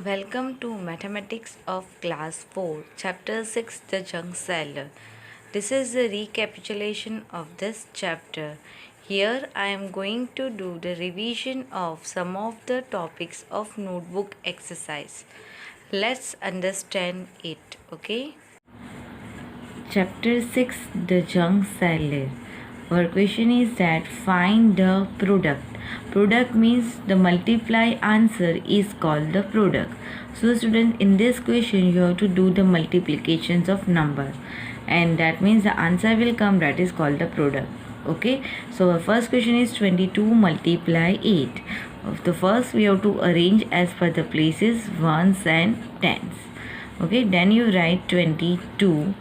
Welcome to Mathematics of Class 4, Chapter 6, The Junk Seller. This is the recapitulation of this chapter. Here I am going to do the revision of some of the topics of notebook exercise. Let's understand it, okay? Chapter 6, The Junk Seller. Our question is that find the product. Product means the multiply answer is called the product. So student, in this question you have to do the multiplications of number, and that means the answer will come, that is called the product. Okay, so our first question is 22 multiply 8. The first we have to arrange as per the places, ones and tens. Okay, then you write 22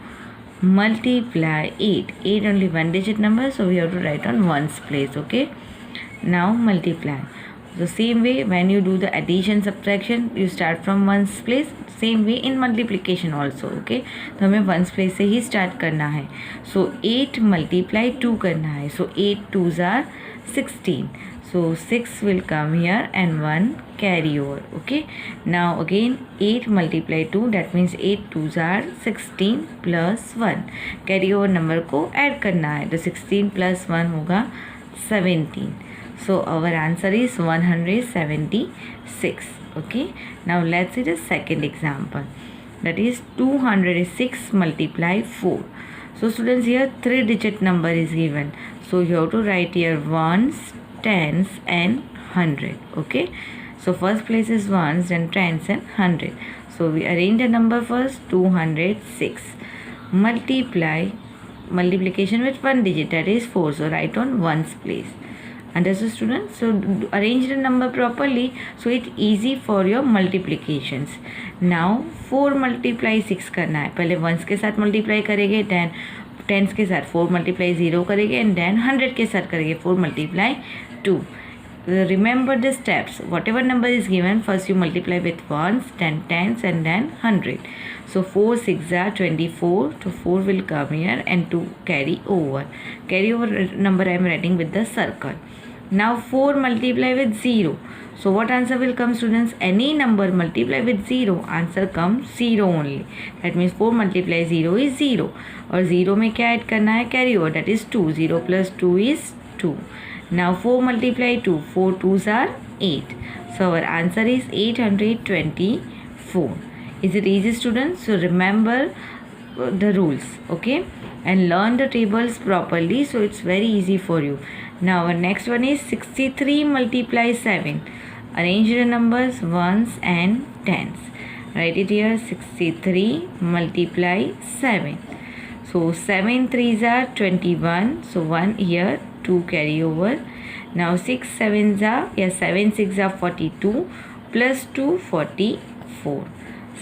multiply 8. 8 only one digit number, so we have to write on ones place. Okay, now multiply. The same way when you do the addition subtraction, you start from ones place. Same way in multiplication also. Okay, तो हमें ones place से ही start करना है. सो 8 multiply 2 करना है. सो 8 2s are 16. So 6 will come here and 1 carry over. Okay, now again 8 multiply 2, that means 8 2s are 16 plus 1. Carry over number को add करना है, तो 16 plus 1 होगा 17. So our answer is 176. Okay, now let's see the second example, that is 206 multiply 4. So students, here 3 digit number is given, so you have to write here ones, tens and 100. Okay, so first place is ones, then tens and 100. So we arrange the number first. 206 multiplication with one digit, that is 4, so write on ones place. Understood students? So arrange the number properly, so it easy for your multiplications. Now 4 multiply 6 करना है. पहले ones के साथ multiply करेंगे, then tens के साथ 4 multiply 0 करेंगे, and then 100 के साथ करेंगे 4 multiply 2. Remember the steps. Whatever number is given, first you multiply with ones, then tens, and then 100. So 4 6 are 24. So 4 will come here and 2 carry over. Carry over number I am writing with the circle. Now 4 multiply with 0. So what answer will come students? Any number multiply with 0, answer comes 0 only. That means 4 multiply 0 is 0. और 0 में क्या add करना है? Carry over, that is 2. 0 plus 2 is 2. Now 4 multiply 2. 4 2s are 8. So our answer is 824. Is it easy students? So remember the rules, okay, and learn the tables properly, so it's very easy for you. Now our next one is 63 multiply 7. Arrange the numbers ones and tens. Write it here. 63 multiply 7. So 7 3s are 21. So 1 here, 2 carry over. Now 6 7s are 7 6 are 42 plus 2 44.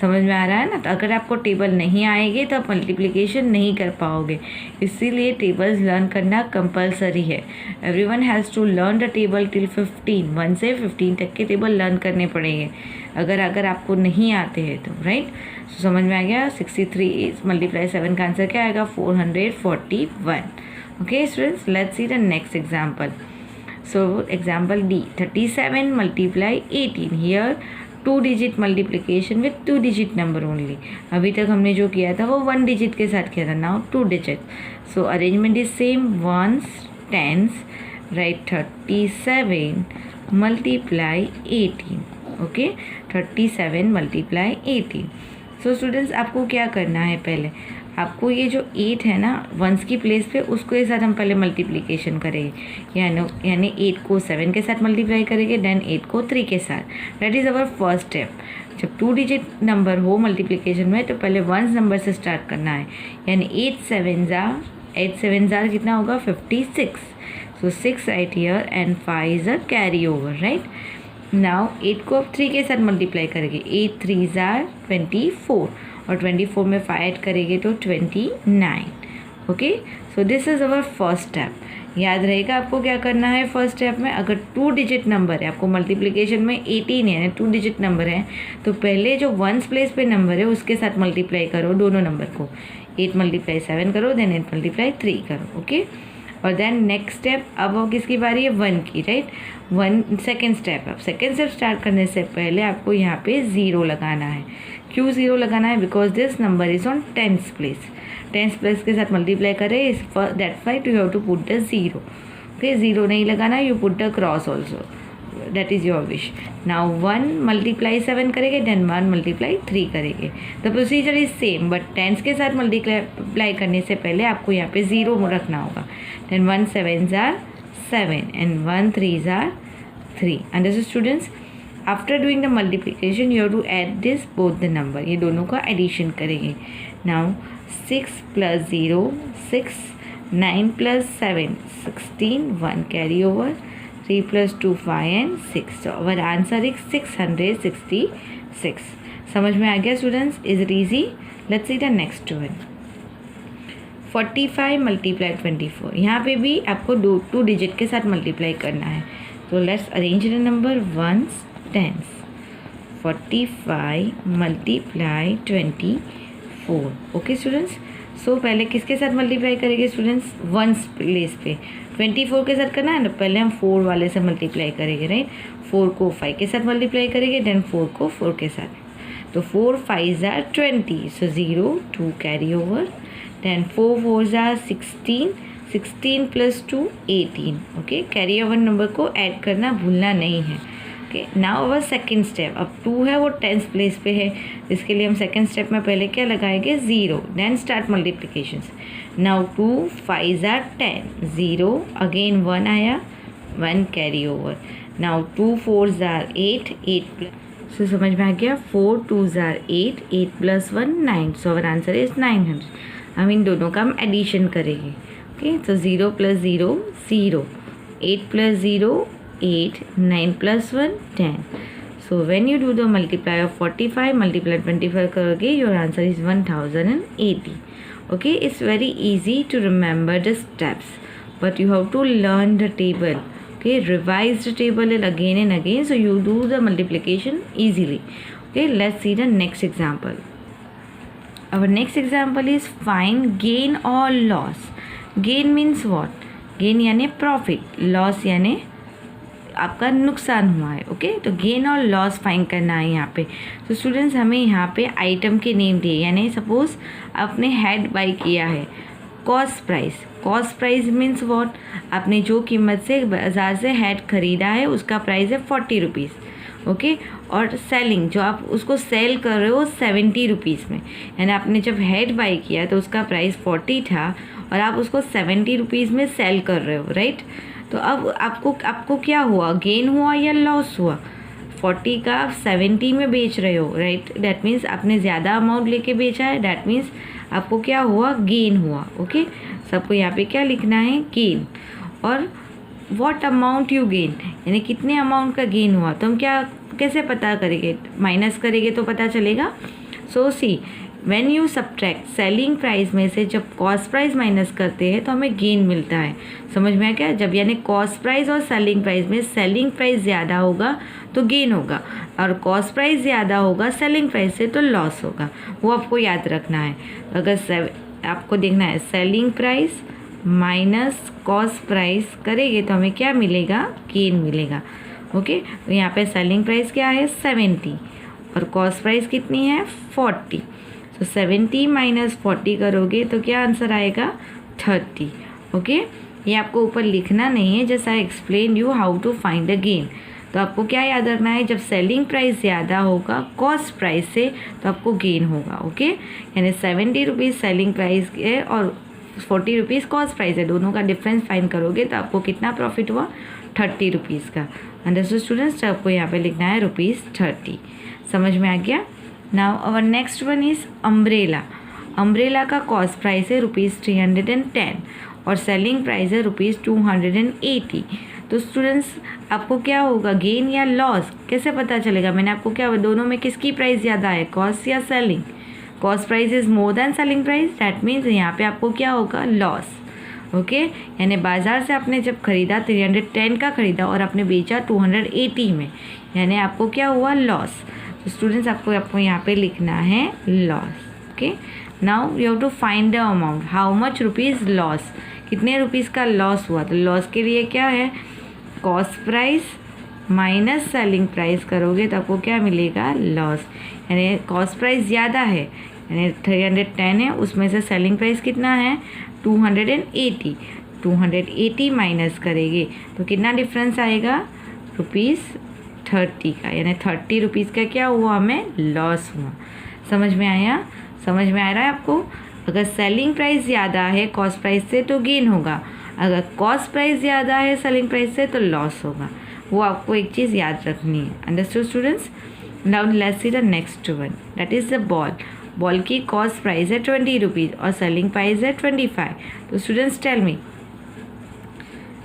समझ में आ रहा है ना? तो अगर आपको table नहीं आएगी तो आप मल्टीप्लिकेशन नहीं कर पाओगे, इसीलिए टेबल्स लर्न करना कंपलसरी है. Everyone has to learn the table till 15. 1 से 15 तक के टेबल लर्न करने पड़ेंगे अगर आपको नहीं आते हैं तो. राइट, तो समझ में आ गया. 63 मल्टीप्लाई 7 का आंसर क्या आएगा? 441. Okay students, let's see the next example. So example D, 37 multiply 18. Here 2 digit multiplication with 2 digit number only. अभी तक हमने जो किया था वो 1 डिजिट के साथ किया था. Now 2 digit. So arrangement is same. Ones, tens, right 37 multiply 18. Okay, 37 multiply 18. So students, आपको क्या करना है? पहले आपको ये जो 8 है ना वंस की प्लेस पे, उसको के साथ हम पहले मल्टीप्लिकेशन करेंगे. यानी 8 को 7 के साथ मल्टीप्लाई करेंगे, देन 8 को 3 के साथ. That is our first step. जब 2 डिजिट नंबर हो मल्टीप्लिकेशन में तो पहले वंस नंबर से स्टार्ट करना है. यानी 8 7s are कितना होगा? 56. सो 6 right here and 5 is a carry over. Right, now 8 को अब 3 के साथ मल्टीप्लाई करेंगे. 8 3s are 24 और 24 में 5 ऐड करेंगे तो 29. Okay, so this is our first step. याद रहेगा आपको क्या करना है फर्स्ट स्टेप में. अगर 2 डिजिट नंबर है, आपको मल्टीप्लिकेशन में 18 है, 2 डिजिट नंबर है, तो पहले जो वंस प्लेस पे नंबर है उसके साथ मल्टीप्लाई करो दोनों नंबर को. 8 मल्टीप्लाई 7 करो, देन 8 मल्टीप्लाई 3 करो. ओके, और देन नेक्स्ट स्टेप, अब वो किसकी बारी है, 1 की, राइट। 1 second step. अब सेकेंड स्टेप स्टार्ट करने से पहले आपको यहाँ पे 0 लगाना है। क्यों 0 लगाना है? Because this number is on 10th place. 10th place के साथ मल्टीप्लाई करें, that's why you have to put the 0। Okay, 0 नहीं लगाना, you put the cross also, that is your wish. Now 1 multiply 7 करेंगे, then 1 multiply 3 करेंगे। The procedure is same, but tens के साथ multiply करने से पहले आपको यहाँ पे 0 रखना होगा। Then 1 7s are 7 and 1 3s are 3. Understood students? After doing the multiplication, you have to add this both the number. ये दोनों का एडिशन करेंगे। Now 6 plus 0 6, 9 plus 7 16, 1 carry over, 3 plus 2 5 and 6. So our answer is 666. समझ में आ गया students? Is it easy? Let's see the next one. 45 multiply 24। यहाँ पे भी आपको 2 डिजिट के साथ मल्टीप्लाई करना है। तो let's arrange the number ones tens. 45 multiply 24। Okay students, so पहले किसके साथ मल्टीप्लाई करेंगे स्टूडेंट्स? 1 प्लेस पे 24 के साथ करना है ना, पहले हम 4 वाले से मल्टीप्लाई करेंगे, राइट। 4 को 5 के साथ मल्टीप्लाई करेंगे, देन 4 को 4 के साथ। तो 4 5s are 20, so 0 2 carry over, then 4 4s are 16, 16 plus 2 18। Okay, carry over number को ऐड करना भूलना नहीं है। Okay, now our second step. अब 2 है वो 10th प्लेस पे है, इसके लिए हम सेकेंड स्टेप में पहले क्या लगाएंगे? 0, then start multiplications. Now 2 5s are 10, 0 again 1 आया, 1 carry over. Now 2 4s are 8, 8 plus, so समझ में आ गया, 4 2s are 8, 8 plus 1 9, so our answer is 900। हम इन दोनों का हम एडिशन करेंगे। ओके, तो 0 plus 0 0, 8 plus 0 8, 9 plus 1 10. So when you do the multiply of 45 multiply 25 करोगे, your answer is 1080. Okay, it's very easy to remember the steps, but you have to learn the table. Okay, revise the table again and again, so you do the multiplication easily. Okay, let's see the next example. Our next example is find gain or loss. Gain means what? Gain यानी profit, loss यानी आपका नुकसान हुआ है। Okay, तो gain और loss find करना है यहाँ पे। तो स्टूडेंट्स, हमें यहाँ पे आइटम के नेम दिए, यानी सपोज आपने हेड बाई किया है, cost price. Cost price means what? आपने जो कीमत से बाज़ार से हेड ख़रीदा है उसका प्राइस है 40 रुपीज़। ओके, और सेलिंग, जो आप उसको सेल कर रहे हो 70 रुपीज़ में, यानी आपने जब हेड बाई किया तो उसका प्राइस 40 था और आप उसको 70 रुपीज़ में सेल कर रहे हो, राइट। तो अब आपको क्या हुआ? गेन हुआ या लॉस हुआ? 40 का आप 70 में बेच रहे हो, राइट। दैट मीन्स आपने ज़्यादा अमाउंट लेके बेचा है, दैट मीन्स आपको क्या हुआ? गेन हुआ। ओके, सबको यहाँ पे क्या लिखना है? गेन। और व्हाट अमाउंट यू गेन, यानी कितने अमाउंट का गेन हुआ। तो हम क्या कैसे पता करेंगे? माइनस करेंगे तो पता चलेगा। So see, when you subtract selling price में से जब कॉस्ट प्राइस माइनस करते हैं तो हमें गेन मिलता है। समझ में आया क्या? जब यानी कॉस्ट प्राइस और सेलिंग प्राइस में सेलिंग प्राइस ज़्यादा होगा तो गेन होगा, और कॉस्ट प्राइस ज़्यादा होगा सेलिंग प्राइस से तो लॉस होगा। वो आपको याद रखना है। अगर आपको देखना है selling price minus cost price करेंगे तो हमें क्या मिलेगा? गेन मिलेगा। ओके, तो यहाँ पे सेलिंग प्राइस क्या है? 70 और कॉस्ट प्राइस कितनी है? 40। तो 70 माइनस 40 करोगे तो क्या आंसर आएगा? 30। ओके, ये आपको ऊपर लिखना नहीं है, just I explain you how to find the gain. तो आपको क्या याद रखना है? जब सेलिंग प्राइस ज़्यादा होगा कॉस्ट प्राइस से तो आपको गेन होगा। ओके, यानी 70 रुपीज़ सेलिंग प्राइस है और 40 रुपीज़ कॉस्ट प्राइस है, दोनों का डिफरेंस फाइंड करोगे तो आपको कितना प्रॉफिट हुआ? 30 रुपीज़ का। Understood students? तो आपको यहाँ पे लिखना है ₹30। समझ में आ गया? Now our next one is umbrella. Umbrella का कॉस्ट प्राइस है ₹310 और सेलिंग प्राइस है ₹280। तो स्टूडेंट्स, आपको क्या होगा? गेन या लॉस कैसे पता चलेगा? मैंने आपको क्या, दोनों में किसकी प्राइस ज़्यादा है, कॉस्ट या selling? Cost price is more than selling price, that means यहाँ पे आपको क्या होगा? लॉस। ओके, यानी बाज़ार से आपने जब ख़रीदा 310 का ख़रीदा और आपने बेचा 280 में, यानी आपको क्या हुआ? लॉस। तो स्टूडेंट्स, आपको यहाँ पे लिखना है loss. Okay, now you have to find the amount, how much rupees loss, कितने रुपीज़ का लॉस हुआ, तो लॉस के लिए क्या है, cost price minus selling price करोगे तो आपको क्या मिलेगा, लॉस। यानी कॉस्ट प्राइस ज़्यादा है, यानी 310 है, उसमें से सेलिंग प्राइस कितना है 280, 280 माइनस करेंगे तो कितना डिफरेंस आएगा, ₹30 का, यानी 30 रुपीज़ का क्या हुआ, हमें लॉस हुआ। समझ में आया, समझ में आ रहा है आपको। अगर सेलिंग प्राइस ज़्यादा है कॉस्ट प्राइस से तो गेन होगा, अगर कॉस्ट प्राइस ज़्यादा है सेलिंग प्राइस से तो लॉस होगा। वो आपको एक चीज़ याद रखनी है। Understood students. Now let's see the next one, that is the ball. Ball की कॉस्ट प्राइस है 20 रुपीज़ और सेलिंग प्राइस है 25। तो स्टूडेंट्स टेल मी,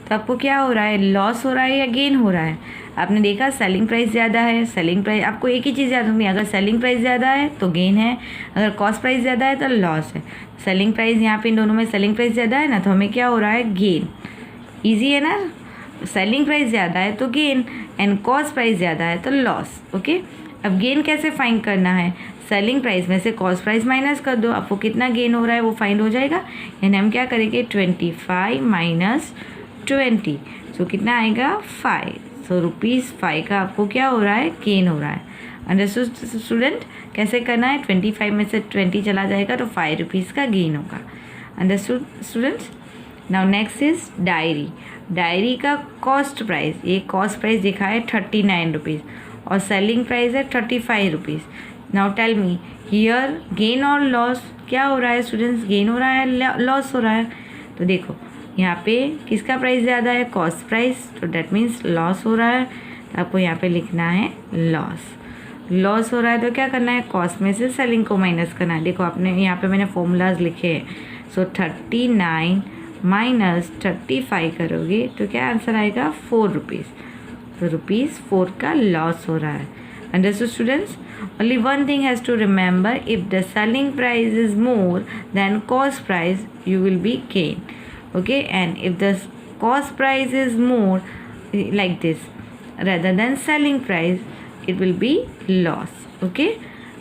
तो आपको क्या हो रहा है, लॉस हो रहा है या गेन हो रहा है। आपने देखा सेलिंग प्राइस ज़्यादा है, सेलिंग प्राइस, आपको एक ही चीज़ याद रखनी है, अगर सेलिंग प्राइस ज़्यादा है तो गेन है, अगर कॉस्ट प्राइस ज़्यादा है तो लॉस है। सेलिंग प्राइस, यहाँ पे इन दोनों में सेलिंग प्राइस ज़्यादा है ना, तो हमें क्या हो रहा है, गेन। ईजी है ना, सेलिंग प्राइस ज़्यादा है तो गेन एंड कॉस्ट प्राइस ज़्यादा है तो लॉस। ओके, अब गेन कैसे फाइंड करना है, सेलिंग प्राइस में से कॉस्ट प्राइस माइनस कर दो, आपको कितना गेन हो रहा है वो फाइंड हो जाएगा। यानी हम क्या करेंगे, 25 माइनस 20, सो कितना आएगा 5। सो ₹5 का आपको क्या हो रहा है, गेन हो रहा है। अंडरस्टूड स्टूडेंट, कैसे करना है, 25 में से 20 चला जाएगा तो ₹5 का गेन होगा। Understood students. Now next is diary. Diary का कॉस्ट प्राइस, ये कॉस्ट प्राइस दिखा है 39 रुपीज़ और सेलिंग प्राइस है 35 rupees. Now tell me here gain और लॉस, क्या हो रहा है स्टूडेंट्स, गेन हो रहा है लॉस हो रहा है। तो देखो यहाँ पे किसका प्राइस ज़्यादा है, कॉस्ट प्राइस, तो डैट मीन्स लॉस हो रहा है। तो आपको यहाँ पे लिखना है लॉस। लॉस हो रहा है तो क्या करना है, कॉस्ट में से सेलिंग को माइनस करना है। देखो आपने यहाँ पे मैंने फॉर्मूलाज लिखे हैं। सो 39 माइनस 35 करोगे तो क्या आंसर आएगा, ₹4। तो ₹4 का लॉस हो रहा है। Understood students. Only one thing has to remember, if the selling price is more than cost price you will be gain. Okay, and if the cost price is more like this rather than selling price, it will be loss. Okay,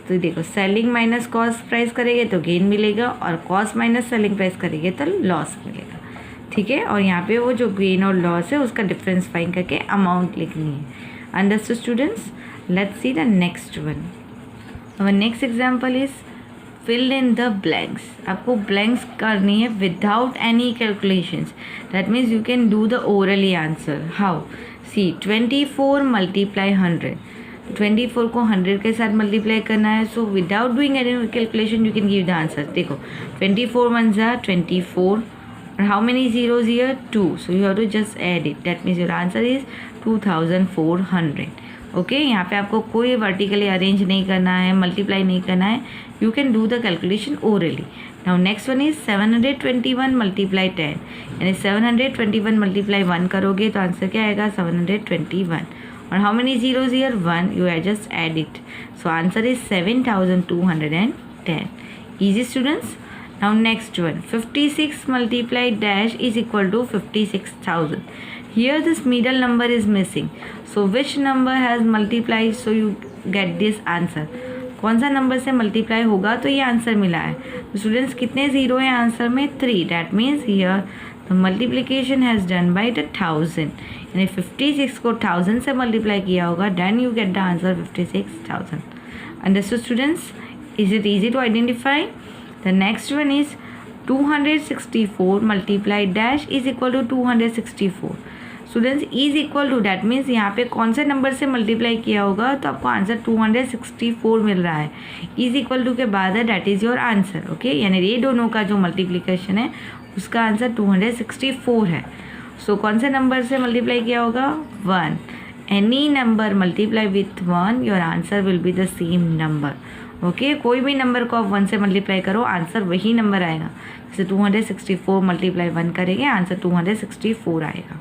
तो देखो selling minus cost price करेंगे तो gain मिलेगा और cost minus selling price करेंगे तो loss मिलेगा। ठीक है, और यहाँ पे वो जो गेन और लॉस है उसका डिफरेंस फाइंड करके अमाउंट लिखनी है। Understood students. Let's see the next one. Our next example is fill in the blanks. आपको blanks करनी है without any calculations. That means you can do the orally answer. How? See, 24 multiply 100. 24 को 100 के साथ multiply करना है. So without doing any calculation you can give the answer. देखो 24 ones are 24. And how many zeros here? 2. So you have to just add it. That means your answer is 2400. Okay, यहाँ पे आपको कोई vertically arrange नहीं करना है, multiply नहीं करना है. You can do the calculation orally. Now next one is 721 multiply 10. यानी 721 मल्टीप्लाई 1 करोगे तो आंसर क्या आएगा, 721. और how many zeros here, 1. You have just add it. So answer is 7210. Easy students. Now next one, 56 multiply dash is equal to 56,000. Here this middle number is missing. So which number has multiplied so you get this answer? कौन सा number से multiply होगा तो ये answer मिला है. तो students कितने ज़ीरो है आंसर में, 3. That means here the multiplication has done by the 1000. यानी 56 को 1000 से मल्टीप्लाई किया होगा, then you get the answer 56,000. Understood students. Is it easy to identify? The next one is 264 multiply dash is equal to 264. Students is equal to, that means यहाँ पे कौन से नंबर से मल्टीप्लाई किया होगा तो आपको आंसर 264 मिल रहा है. इज इक्वल टू के बाद है, that is your answer. Okay, यानी ये दोनों का जो मल्टीप्लिकेशन है उसका आंसर 264 है. सो कौन से नंबर से मल्टीप्लाई किया होगा, 1. Any number multiply with 1 your answer will be the same number. Okay, कोई भी नंबर को आप 1 से मल्टीप्लाई करो आंसर वही नंबर आएगा. जैसे 264 मल्टीप्लाई 1 करेंगे आंसर 264 आएगा.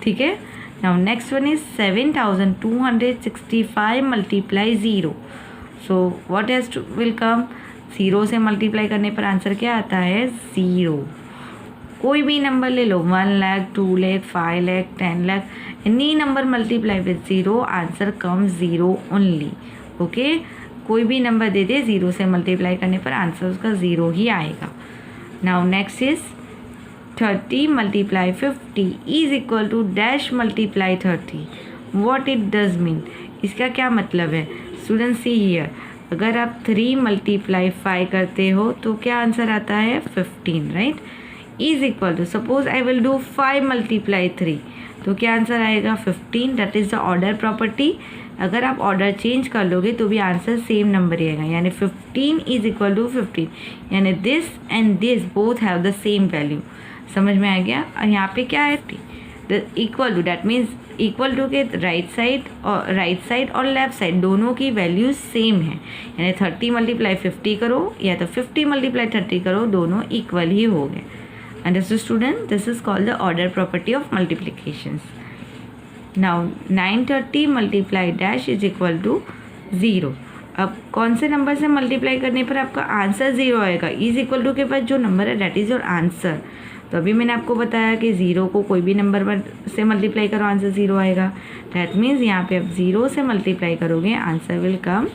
ठीक है. Now next one is 7265 multiply 0. So what has to will come, 0 से मल्टीप्लाई करने पर आंसर क्या आता है, 0. कोई भी नंबर ले लो, 1 lakh, 2 lakh, 5 lakh, 10 lakh, any number multiply with 0 answer come 0 only. Okay, कोई भी नंबर दे दे 0 से मल्टीप्लाई करने पर आंसर उसका 0 ही आएगा. Now next is 30 multiply 50 is equal to dash multiply 30. What it does mean? इसका क्या मतलब है? Students see here. अगर आप 3 multiply 5 करते हो तो क्या आंसर आता है? 15, right? Is equal to, suppose I will do 5 multiply 3, तो क्या आंसर आएगा? 15. That is the order property. अगर आप ऑर्डर चेंज कर लोगे तो भी आंसर सेम नंबर ही आएगा, यानी 15 इज इक्वल टू 15, यानी this and this both have the same value. समझ में आ गया? और यहाँ पे क्या है? The equal to, that means equal to के राइट साइड और लेफ्ट साइड दोनों की वैल्यू सेम है, यानी 30 मल्टीप्लाई 50 करो या तो 50 मल्टीप्लाई 30 करो, दोनों इक्वल ही हो गए. Understood student? This is called the order property of multiplications. Now 930 multiply dash is equal to 0. अब कौन से नंबर से मल्टीप्लाई करने पर आपका आंसर 0 आएगा? इज इक्वल टू के पास जो नंबर है डैट इज़ योर आंसर. तो अभी मैंने आपको बताया कि 0 को कोई भी नंबर से मल्टीप्लाई करो आंसर 0 आएगा. डैट मीन्स यहाँ पे आप 0 से मल्टीप्लाई करोगे answer will come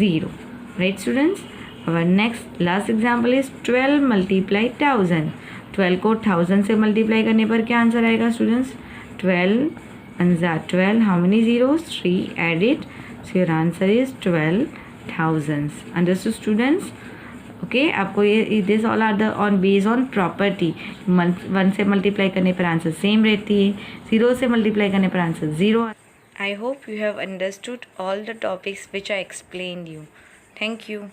0. Right students? Our next last example is 12 multiply 1000. 12 को 1000 से मल्टीप्लाई करने पर क्या आंसर आएगा students? 12 12, how many zeros? 3. Add it, so your answer is 12,000. Understood students? Okay, आपको ये this all are the on based on property. 1 से multiply करने पर आंसर सेम रहती है, 0 से मल्टीप्लाई करने पर answer 0. I hope you have understood all the topics which I explained you. Thank you.